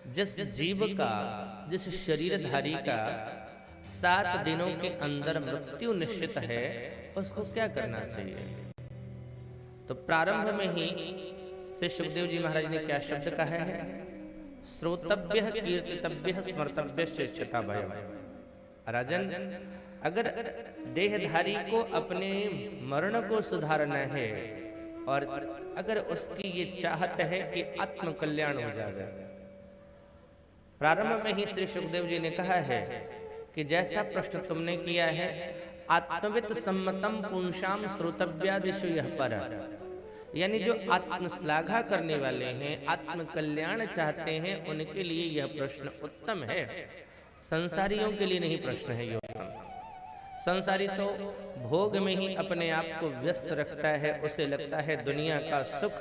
जिस जीव का, जिस शरीरधारी का 7 दिनों के अंदर मृत्यु निश्चित है, उसको क्या करना चाहिए? तो प्रारंभ में ही श्री सुखदेव जी महाराज ने क्या शब्द कहा है? श्रोतव्य कीर्तितव्य स्मर्तव्य शिक्षता भय। राजन, अगर देहधारी को अपने मरण को सुधारना है और अगर उसकी ये चाहत है कि आत्म कल्याण हो जाए, प्रारंभ में ही श्री सुखदेव जी ने कहा है कि जैसा प्रश्न तुमने किया है, आत्मवित सम्मतम पुंसाम श्रोतव्यादिषु यह पर, यानी जो आत्म श्लाघा करने वाले हैं, आत्म कल्याण चाहते हैं, उनके लिए यह प्रश्न उत्तम है। संसारियों के लिए नहीं प्रश्न है ये उत्तम। संसारी तो भोग में ही अपने आप को व्यस्त रखता है, उसे लगता है दुनिया का सुख,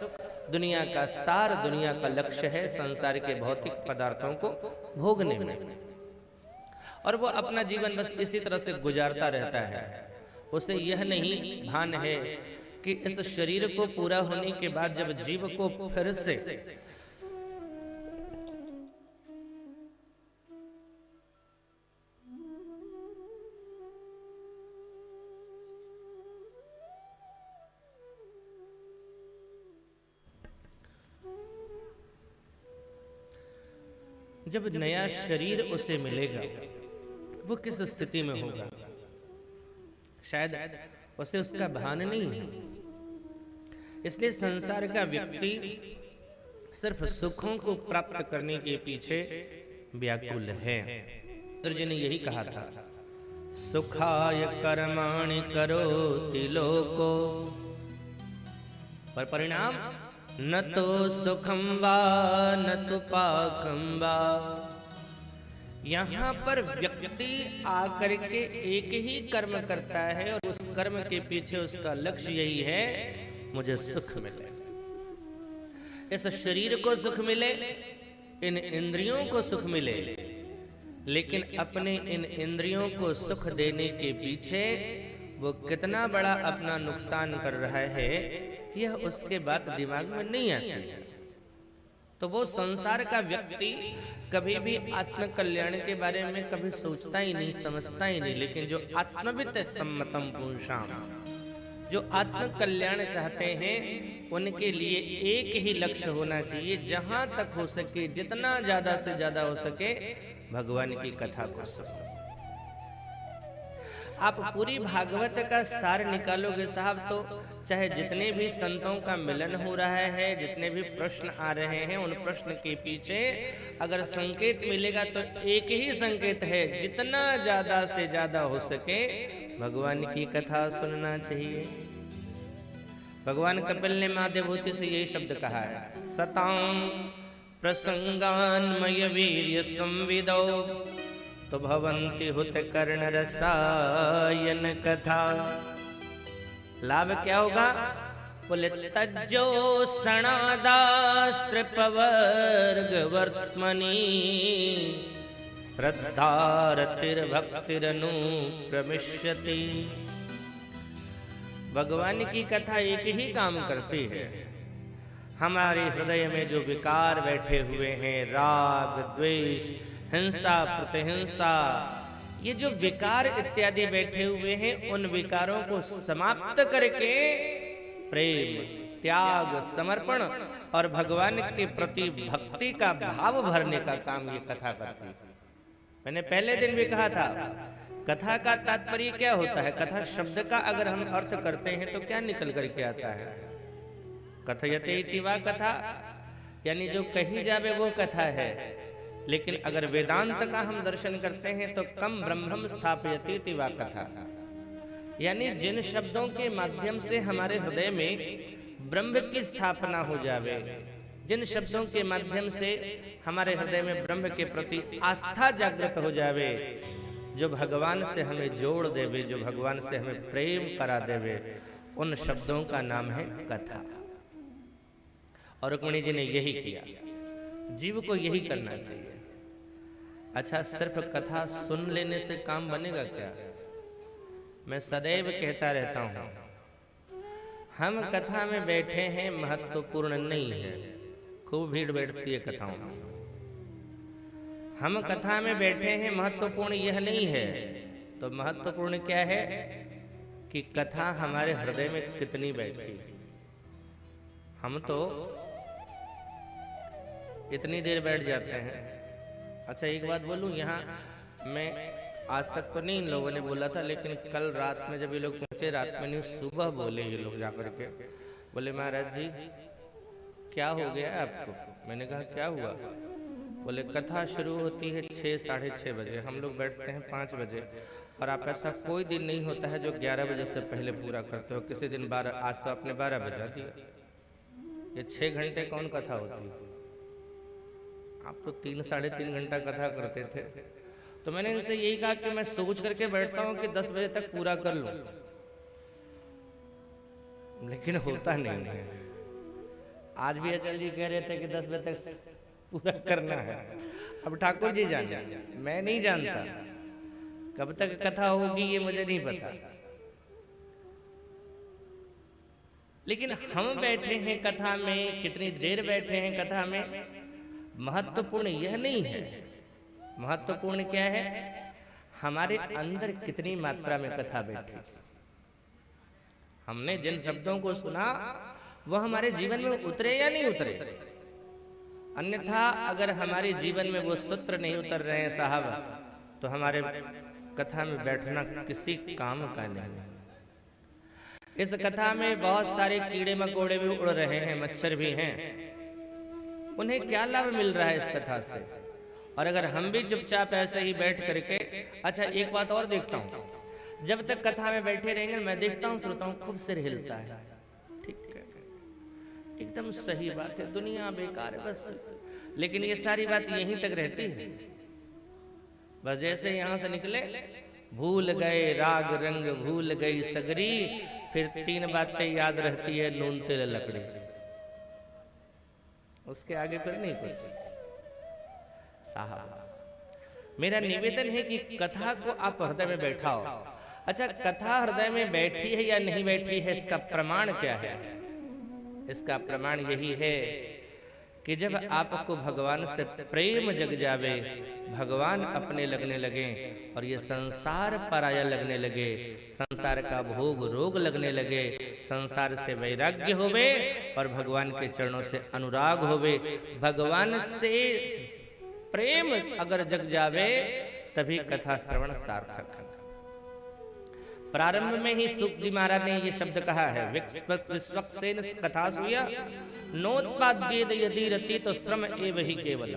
दुनिया का सार, दुनिया का लक्ष्य है संसार के भौतिक पदार्थों को भोगने में, और वो अपना जीवन बस इसी तरह से गुजारता रहता है। उसे यह नहीं भान है कि इस शरीर को पूरा होने के बाद जब जीव को फिर से जब नया शरीर उसे मिलेगा, वो किस स्थिति में होगा, शायद उसे उसका भान नहीं है। इसलिए संसार का व्यक्ति सिर्फ सुखों को प्राप्त करने के पीछे व्याकुल है। इंद्र जी ने यही कहा था, सुखाय कर्माणि करोति लोको, पर परिणाम न तो सुखम वा न तो पाकम वा। यहाँ पर व्यक्ति आकर के एक ही कर्म करता है और उस कर्म के पीछे उसका लक्ष्य यही है, मुझे सुख मिले, इस शरीर को सुख मिले, इन इंद्रियों को सुख मिले। लेकिन अपने इन इंद्रियों को सुख देने के पीछे वो कितना बड़ा अपना नुकसान कर रहा है, यह उसके बात दिमाग में नहीं आती। तो वो संसार का व्यक्ति कभी भी आत्म कल्याण के बारे में कभी सोचता ही नहीं, समझता ही नहीं। लेकिन जो आत्मवित सम्मतम पुंसाम, जो आत्म कल्याण चाहते हैं, उनके लिए एक ही लक्ष्य होना चाहिए, जहां तक हो सके, जितना ज्यादा से ज्यादा हो सके, भगवान की कथा को सुनो। आप पूरी भागवत का सार निकालोगे साहब, तो चाहे जितने भी संतों का मिलन हो रहा है, जितने भी प्रश्न आ रहे हैं, उन प्रश्न के पीछे अगर संकेत मिलेगा तो एक ही संकेत है, जितना ज्यादा से ज्यादा हो सके भगवान की कथा सुनना चाहिए। भगवान कपिल ने माँ देवहूति से यही शब्द कहा है, सतां प्रसंगान्मय वीर्य संविदो तो भवन्ति हुत कर्ण रसायन कथा। लाभ क्या होगा? बोले तज्जो सणादास्त्रपवर्ग वर्त्मनि श्रद्धारतिर्भक्तिरनुक्रमिष्यति। भगवान की कथा एक ही काम करती है, हमारे हृदय में जो विकार बैठे हुए हैं, राग द्वेष हिंसा प्रतिहिंसा, ये जो विकार इत्यादि बैठे हुए हैं, उन विकारों को समाप्त करके प्रेम त्याग समर्पण और भगवान के प्रति भक्ति का भाव भरने का काम ये कथा करती है। मैंने पहले दिन भी कहा था, कथा का तात्पर्य क्या होता है? कथा शब्द का अगर हम अर्थ करते हैं तो क्या निकल करके आता है? कथयते इति वा कथा, यानी जो कही जावे वो कथा है। लेकिन अगर वेदांत का हम दर्शन करते हैं तो कम ब्रह्मम स्थापयति इति वा कथा, यानी जिन शब्दों के माध्यम से हमारे हृदय में ब्रह्म की स्थापना हो जावे, जिन शब्दों के माध्यम से हमारे हृदय में ब्रह्म के प्रति आस्था जागृत हो जावे, जो भगवान से हमें जोड़ देवे, जो भगवान से हमें प्रेम करा देवे, उन शब्दों का नाम है कथा। और रुक्मिणी जी ने यही किया, जीव को यही करना चाहिए। अच्छा, सिर्फ कथा सुन लेने से काम बनेगा क्या? मैं सदैव कहता रहता हूं, हम कथा में बैठे हैं महत्वपूर्ण नहीं है, खूब भीड़ बैठती है कथाओं में, हम कथा में बैठे हैं, महत्वपूर्ण यह नहीं है। तो महत्वपूर्ण क्या है कि कथा हमारे हृदय में कितनी बैठी। हम तो इतनी देर बैठ जाते हैं। अच्छा एक बात बोलूं, यहाँ मैं आज तक तो नहीं इन लोगों ने बोला था, लेकिन कल रात में जब ये लोग पहुंचे, रात में नहीं सुबह बोले ये लोग जाकर के, बोले महाराज जी क्या हो गया आपको। मैंने कहा क्या हुआ। बोले कथा शुरू होती है 6 साढ़े 6 बजे, हम लोग बैठते हैं 5 बजे, और आप ऐसा कोई दिन नहीं होता है जो 11 बजे से पहले पूरा करते हो। किसी दिन 12, आज तो आपने 12 बजा दिया। ये 6 घंटे कौन कथा होती है। आप तो 3 साढ़े 3 घंटा कथा करते थे। तो मैंने इनसे यही कहा कि मैं सोच करके बैठता हूँ कि 10 बजे तक पूरा कर लूं, लेकिन होता नहीं है। आज भी अचल जी कह रहे थे कि 10 बजे तक पूरा करना है। अब ठाकुर जी जाने, मैं नहीं जानता कब तक कथा होगी, ये मुझे नहीं पता। लेकिन हम बैठे हैं कथा में, कितनी देर बैठे हैं कथा में, महत्वपूर्ण यह नहीं है। महत्वपूर्ण क्या है, हमारे अंदर कितनी मात्रा में कथा बैठी। हमने जिन शब्दों को सुना वह हमारे जीवन में उतरे या नहीं उतरे। अन्यथा अगर हमारे जीवन में वो सूत्र नहीं उतर रहे हैं साहब, तो हमारे कथा में बैठना किसी काम का नहीं। इस कथा में बहुत सारे कीड़े मकोड़े भी उड़ रहे हैं, मच्छर भी हैं। उन्हें क्या लाभ मिल रहा है इस कथा से। और अगर हम भी चुपचाप ऐसे ही बैठ करके, अच्छा एक बात और देखता हूँ, जब तक कथा में बैठे रहेंगे मैं देखता हूँ श्रोताओं खूब सिर हिलता है। ठीक है, एकदम सही बात है, दुनिया बेकार है बस। लेकिन ये सारी बात यहीं तक रहती है। बस जैसे यहाँ से निकले, भूल गए राग रंग भूल गई सगरी, फिर 3 बातें याद रहती है, नून तेल लकड़ी। उसके आगे फिर नहीं कुछ। साहब मेरा निवेदन है कि कथा को आप हृदय में बैठाओ। अच्छा कथा हृदय में बैठी है या नहीं बैठी है, इसका प्रमाण क्या है। इसका प्रमाण यही है कि जब आपको भगवान से प्रेम जग जावे, भगवान अपने लगने लगे और ये संसार पराया लगने लगे, संसार का भोग रोग लगने लगे, संसार से वैराग्य होवे और भगवान के चरणों से अनुराग होवे, भगवान से प्रेम अगर जग जावे तभी कथा श्रवण सार्थक है। प्रारंभ में ही सुख जी महाराज ने ये शब्द कहा है, विश्वक्सेन कथा सुया नोत्पाद्येद यदि रति तो श्रम एव ही केवल।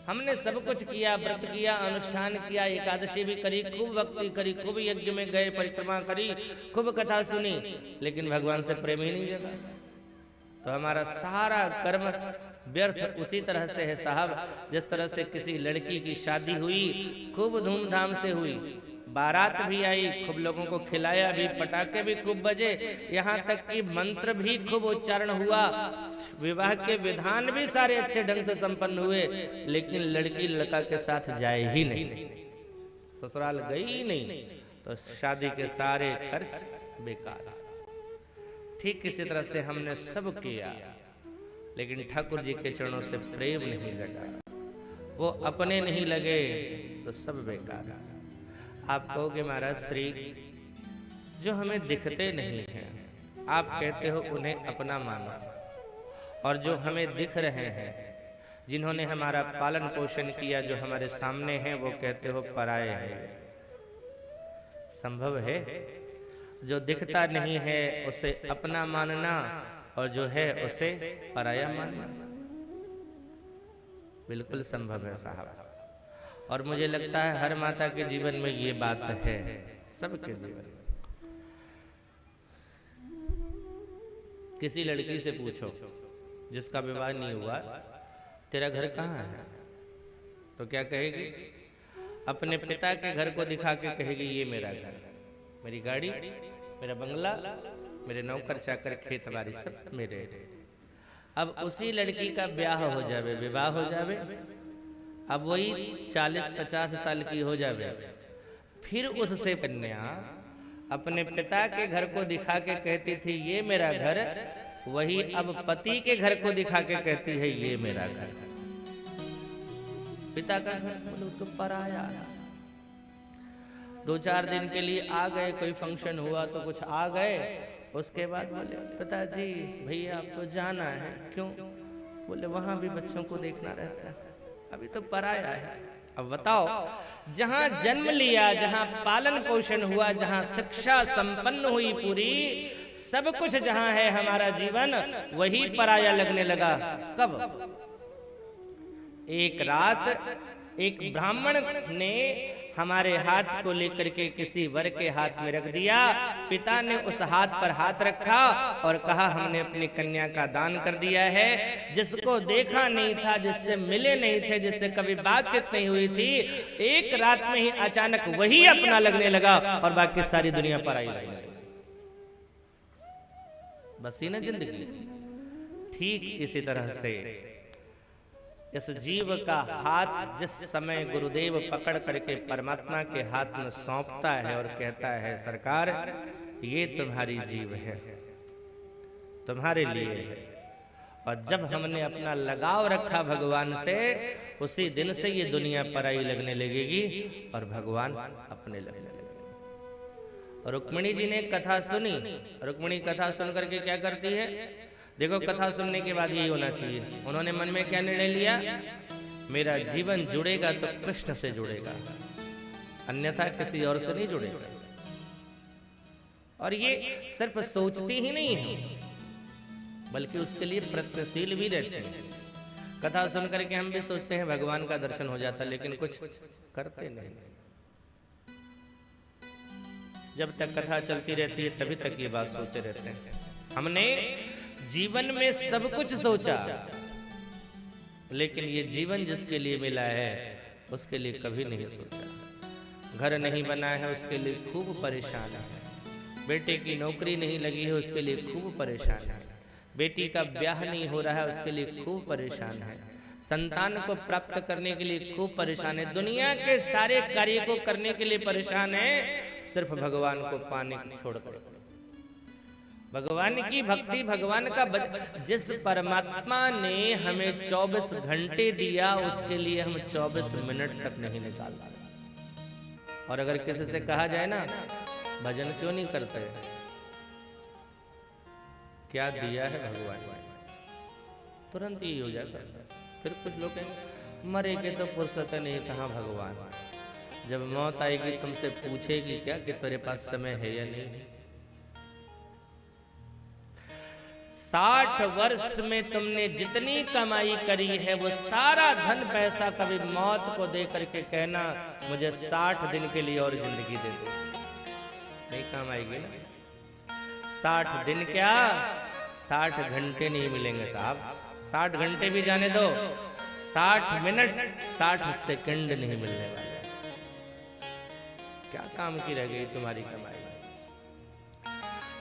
हमने सब कुछ किया, व्रत किया, अनुष्ठान किया, एकादशी भी करी, खूब भक्ति करी, खूब यज्ञ में गए, परिक्रमा करी, खूब कथा सुनी, लेकिन भगवान से प्रेम ही नहीं जगा। तो हमारा सारा कर्म व्यर्थ उसी तरह से है साहब, जिस तरह से किसी लड़की की शादी हुई, खूब धूमधाम से हुई, बारात भी आई, खूब लोगों को खिलाया भी, पटाखे भी खूब बजे, यहाँ तक कि मंत्र भी खूब उच्चारण हुआ, विवाह के विधान भी सारे अच्छे ढंग से संपन्न हुए, लेकिन लड़की लड़का के साथ जाए ही नहीं, ससुराल गई ही नहीं, तो शादी के सारे खर्च बेकार। ठीक इसी तरह से हमने सब किया, लेकिन ठाकुर जी के चरणों से प्रेम नहीं लगा, वो अपने नहीं लगे, तो सब बेकार। आप कहोगे महाराज श्री जो हमें दिखते नहीं हैं, आप कहते हो उन्हें अपना मानो, और जो हमें दिख रहे हैं, जिन्होंने हमारा पालन पोषण किया, जो हमारे सामने हैं, वो कहते हो पराये हैं। संभव है जो दिखता नहीं है उसे अपना मानना, और जो है उसे पराया मानना? बिल्कुल संभव है साहब। और मुझे लगता है हर माता के जीवन में ये बात है, सबके जीवन में। किसी लड़की से पूछो जिसका विवाह नहीं हुआ, तेरा घर कहाँ है, तो क्या कहेगी? अपने पिता के घर को दिखा के कहेगी ये मेरा घर, मेरी गाड़ी, मेरा बंगला, मेरे नौकर चाकर, खेत बाड़ी सब मेरे। अब उसी लड़की का ब्याह हो जावे, विवाह हो जावे, अब वही 40-50 साल की हो जावे, फिर उससे कन्या अपने पिता के घर को दिखा के कहती थी ये मेरा घर, वही अब पति के घर को दिखा के कहती है ये मेरा घर। पिता का घर, बोले तो पराया। 2-4 दिन के लिए आ गए, कोई फंक्शन हुआ तो कुछ आ गए, उसके बाद बोले पिताजी भैया आपको जाना है, क्यों? बोले वहां भी बच्चों को देखना रहता है, अभी तो पराया है। अब बताओ, जहां जन्म लिया, जहां पालन पोषण हुआ, जहां शिक्षा संपन्न हुई पूरी, सब कुछ जहां है हमारा जीवन, वही पराया लगने लगा। कब? एक रात एक ब्राह्मण ने हमारे हाथ को लेकर के किसी वर के हाथ में रख दिया। पिता ने उस हाथ पर हाथ रखा और कहा हमने अपनी कन्या का दान कर दिया है। जिसको देखा नहीं था, जिससे मिले नहीं थे, जिससे कभी बातचीत नहीं हुई थी, एक रात में ही अचानक वही अपना लगने लगा और बाकी सारी दुनिया पर आई लगी। बस ही ना जिंदगी। ठीक इसी तरह से इस जीव का हाथ जिस समय गुरुदेव पकड़ करके परमात्मा के हाथ में सौंपता है और कहता है सरकार ये तुम्हारी जीव है, तुम्हारे लिए है, और जब हमने अपना लगाव रखा भगवान से, उसी दिन से ये दुनिया पराई लगने लगेगी और भगवान अपने लगने लगेंगे। रुक्मिणी जी ने कथा सुनी। रुक्मिणी कथा सुन करके क्या करती है? देखो, कथा सुनने के बाद यही होना चाहिए। उन्होंने मन में क्या निर्णय लिया? मेरा जीवन जुड़ेगा तो कृष्ण से जुड़ेगा, अन्यथा किसी और से नहीं जुड़ेगा। और ये सिर्फ सोचती ही नहीं है, बल्कि उसके लिए प्रयत्नशील भी रहते हैं। कथा सुन करके हम भी सोचते हैं भगवान का दर्शन हो जाता, लेकिन कुछ करते नहीं। जब तक कथा चलती रहती है तभी तक ये बात सोचते रहते हैं। हमने जीवन में सब कुछ सोचा, लेकिन ये जीवन जिसके लिए मिला है उसके लिए कभी नहीं सोचा। घर नहीं बना है उसके लिए खूब परेशान है, बेटे की नौकरी नहीं लगी है उसके लिए खूब परेशान है, बेटी का ब्याह नहीं हो रहा है उसके लिए खूब परेशान है, संतान को प्राप्त करने के लिए खूब परेशान है, दुनिया के सारे कार्य को करने के लिए परेशान है, सिर्फ भगवान को पाने को छोड़कर। भगवान की भक्ति, भगवान का जिस परमात्मा ने हमें 24 घंटे दिया, उसके लिए हम 24 मिनट तक नहीं निकाल पाते। और अगर किसी से कहा जाए ना भजन क्यों नहीं करते, क्या दिया है भगवान ने, तुरंत ही हो जाता है। फिर कुछ लोग कहेंगे मरे के तो फुर्सत नहीं, कहाँ भगवान। जब मौत आएगी तुमसे पूछेगी क्या कि तेरे पास समय है या नहीं। 60 वर्ष में तुमने जितनी कमाई करी है वो सारा धन पैसा कभी मौत को दे करके कहना मुझे 60 दिन के लिए और जिंदगी दे दो, नहीं काम आएगी ना। 60 दिन क्या, 60 घंटे नहीं मिलेंगे साहब। 60 घंटे भी जाने दो, 60 मिनट 60 सेकंड नहीं मिलने वाले। क्या काम की रह गई तुम्हारी कमाई।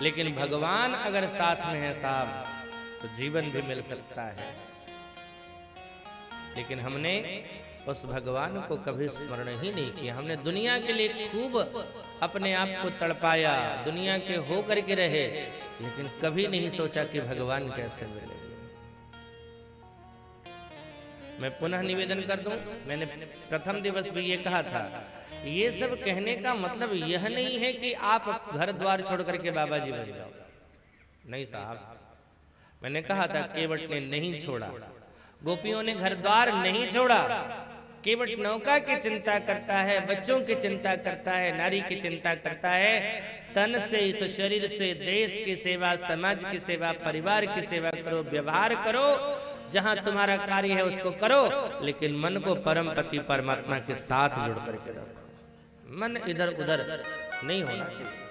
लेकिन भगवान अगर साथ में है साहब तो जीवन भी मिल सकता है। लेकिन हमने उस भगवान को कभी स्मरण ही नहीं किया। हमने दुनिया के लिए खूब अपने आप को तड़पाया, दुनिया के हो करके रहे, लेकिन कभी नहीं सोचा कि भगवान कैसे मिलेंगे। मैं पुनः निवेदन कर दूं, मैंने प्रथम दिवस भी ये कहा था, ये सब कहने का मतलब यह नहीं है कि आप घर द्वार छोड़ करके बाबा जी बन जाओ। नहीं साहब, मैंने कहा था केवट ने नहीं छोड़ा, गोपियों ने घर द्वार नहीं छोड़ा। केवट नौका की चिंता करता है, बच्चों की चिंता करता है, नारी की चिंता करता है। तन से, इस शरीर से देश की सेवा, समाज की सेवा, परिवार की सेवा करो, व्यवहार करो, जहां तुम्हारा कार्य है उसको करो, लेकिन मन को परम पति परमात्मा के साथ जुड़ करके रखो। मन इधर उधर नहीं होना चाहिए।